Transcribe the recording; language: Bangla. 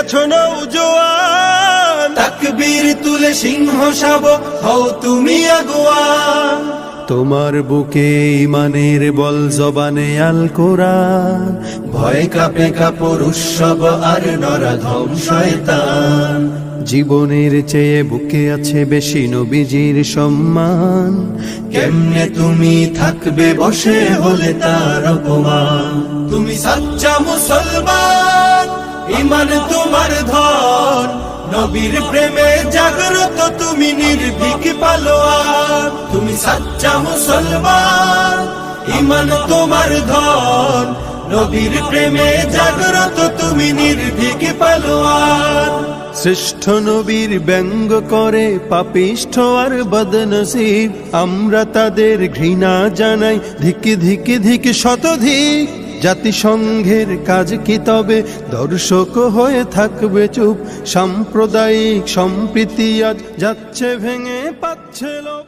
আছো নওজোয়ান, তাকবীর তুলে সিংহ শাবক হও তুমি আগুয়ান। তোমার বুকে ইমানের বল, জবানে আল কোরআন, ভয় কাঁপে কাপড় উৎসব আর নরাধম শয়তান। জীবনের চেয়ে বুকে আছে বেশি নবীজির সম্মান, কেমনে তুমি থাকবে বসে হলে তার অপমান। তুমি সাচ্চা মুসলমান, ইমান তোমার ধন, নবীর প্রেমে জাগ্রত তুমি নির্ভীক পালোয়ান। তুমি সাচ্চা মুসলমান, ইমান তোমার ধন, নবীর প্রেমে জাগ্রত তুমি নির্ভীক পালোয়ান। শ্রেষ্ঠ নবীর ব্যঙ্গ করে পাপিষ্ঠ আর বদনসিব, আমরা তাদের ঘৃণা জানাই ধিকি ধিকি ধিকি শতধিক। জাতিসংঘের কাজ কি তবে দর্শক হয়ে থাকবে চুপ, সাম্প্রদায়িক সম্প্রীতি আজ যাচ্ছে ভেঙে পাচ্ছে লোক।